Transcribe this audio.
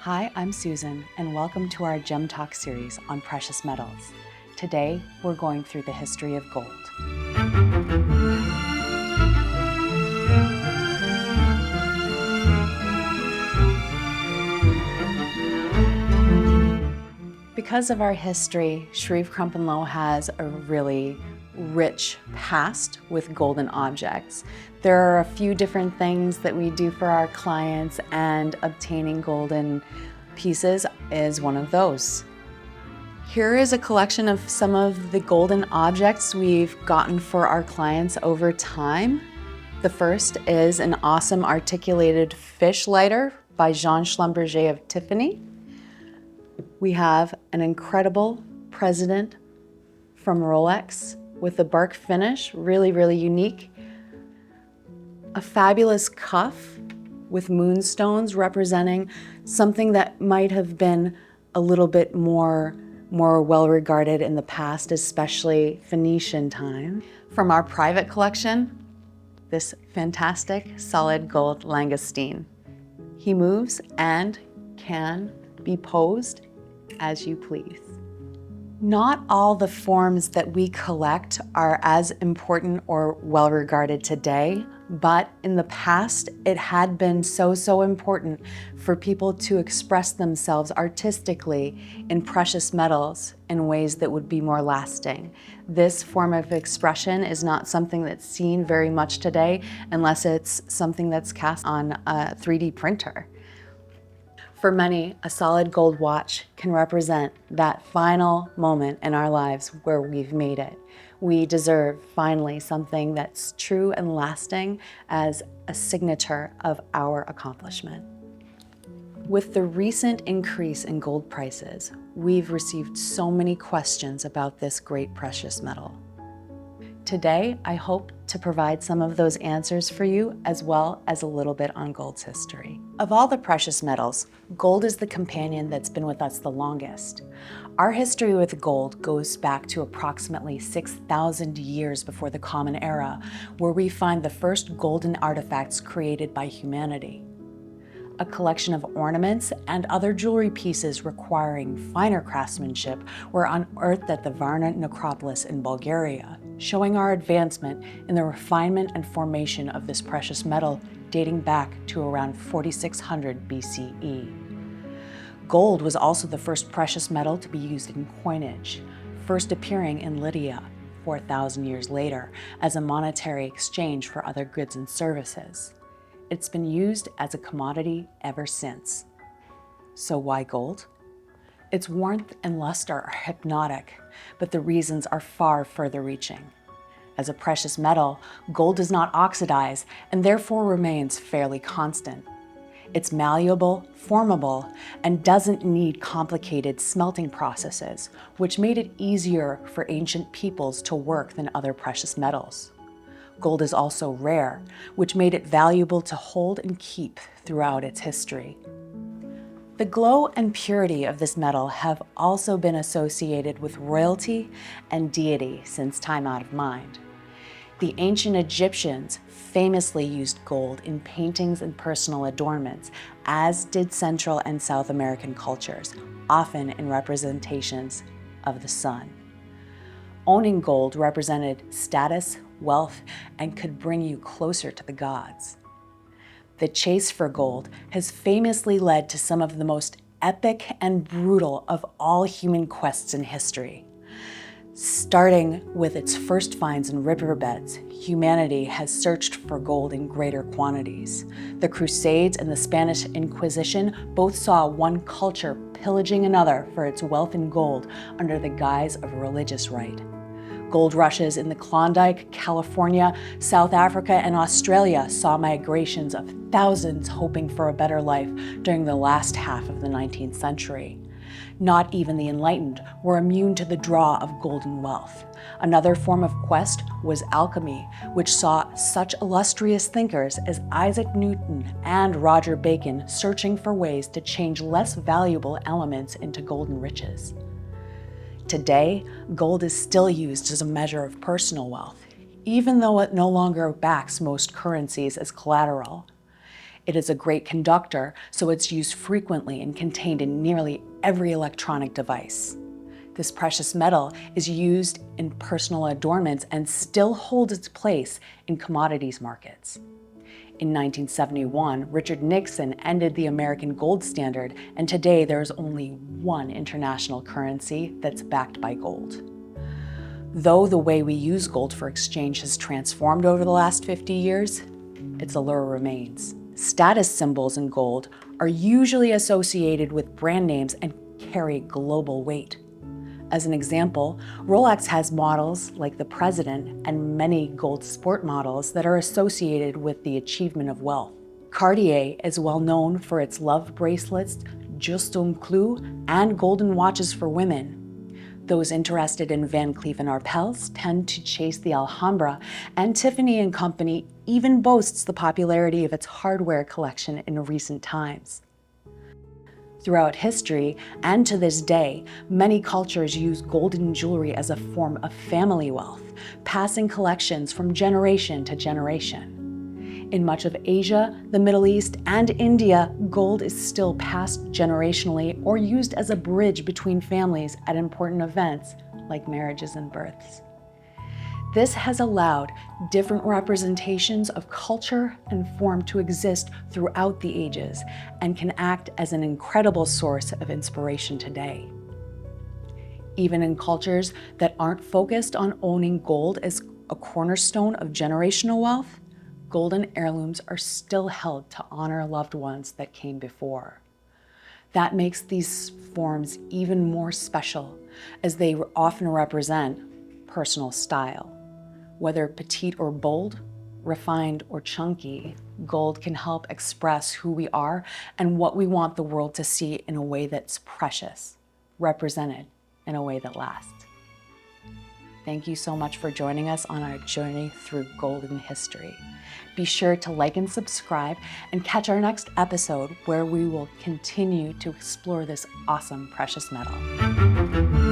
Hi, I'm Susan, and welcome to our Gem Talk series on precious metals. Today, we're going through the history of gold. Because of our history, Shreve, Crump Low has a really rich past with golden objects. There are a few different things that we do for our clients, and obtaining golden pieces is one of those. Here is a collection of some of the golden objects we've gotten for our clients over time. The first is an awesome articulated fish lighter by Jean Schlumberger of Tiffany. We have an incredible president from Rolex with the bark finish, really unique. A fabulous cuff with moonstones representing something that might have been a little bit more well regarded in the past, especially Phoenician time. From our private collection, this fantastic solid gold langoustine. He moves and can be posed as you please. Not all the forms that we collect are as important or well regarded today, but in the past, it had been so important for people to express themselves artistically in precious metals in ways that would be more lasting. This form of expression is not something that's seen very much today unless it's something that's cast on a 3D printer. For many, a solid gold watch can represent that final moment in our lives where we've made it. We deserve finally something that's true and lasting as a signature of our accomplishment. With the recent increase in gold prices, we've received so many questions about this great precious metal. Today, I hope to provide some of those answers for you, as well as a little bit on gold's history. Of all the precious metals, gold is the companion that's been with us the longest. Our history with gold goes back to approximately 6,000 years before the Common Era, where we find the first golden artifacts created by humanity. A collection of ornaments and other jewelry pieces requiring finer craftsmanship were unearthed at the Varna necropolis in Bulgaria, showing our advancement in the refinement and formation of this precious metal dating back to around 4600 BCE. Gold was also the first precious metal to be used in coinage, first appearing in Lydia 4,000 years later as a monetary exchange for other goods and services. It's been used as a commodity ever since. So why gold? Its warmth and luster are hypnotic, but the reasons are far further reaching. As a precious metal, gold does not oxidize and therefore remains fairly constant. It's malleable, formable, and doesn't need complicated smelting processes, which made it easier for ancient peoples to work than other precious metals. Gold is also rare, which made it valuable to hold and keep throughout its history. The glow and purity of this metal have also been associated with royalty and deity since time out of mind. The ancient Egyptians famously used gold in paintings and personal adornments, as did Central and South American cultures, often in representations of the sun. Owning gold represented status, wealth, and could bring you closer to the gods. The chase for gold has famously led to some of the most epic and brutal of all human quests in history. Starting with its first finds in riverbeds, humanity has searched for gold in greater quantities. The Crusades and the Spanish Inquisition both saw one culture pillaging another for its wealth in gold under the guise of religious rite. Gold rushes in the Klondike, California, South Africa, and Australia saw migrations of thousands hoping for a better life during the last half of the 19th century. Not even the enlightened were immune to the draw of golden wealth. Another form of quest was alchemy, which saw such illustrious thinkers as Isaac Newton and Roger Bacon searching for ways to change less valuable elements into golden riches. Today, gold is still used as a measure of personal wealth, even though it no longer backs most currencies as collateral. It is a great conductor, so it's used frequently and contained in nearly every electronic device. This precious metal is used in personal adornments and still holds its place in commodities markets. In 1971, Richard Nixon ended the American gold standard, and today there is only one international currency that's backed by gold. Though the way we use gold for exchange has transformed over the last 50 years, its allure remains. Status symbols in gold are usually associated with brand names and carry global weight. As an example, Rolex has models like the President and many gold sport models that are associated with the achievement of wealth. Cartier is well known for its love bracelets, Juste un Clou, and golden watches for women. Those interested in Van Cleef & Arpels tend to chase the Alhambra, and Tiffany & Company even boasts the popularity of its hardware collection in recent times. Throughout history, and to this day, many cultures use golden jewelry as a form of family wealth, passing collections from generation to generation. In much of Asia, the Middle East, and India, gold is still passed generationally or used as a bridge between families at important events like marriages and births. This has allowed different representations of culture and form to exist throughout the ages and can act as an incredible source of inspiration today. Even in cultures that aren't focused on owning gold as a cornerstone of generational wealth, golden heirlooms are still held to honor loved ones that came before. That makes these forms even more special, as they often represent personal style. Whether petite or bold, refined or chunky, gold can help express who we are and what we want the world to see in a way that's precious, represented in a way that lasts. Thank you so much for joining us on our journey through golden history. Be sure to like and subscribe and catch our next episode where we will continue to explore this awesome precious metal.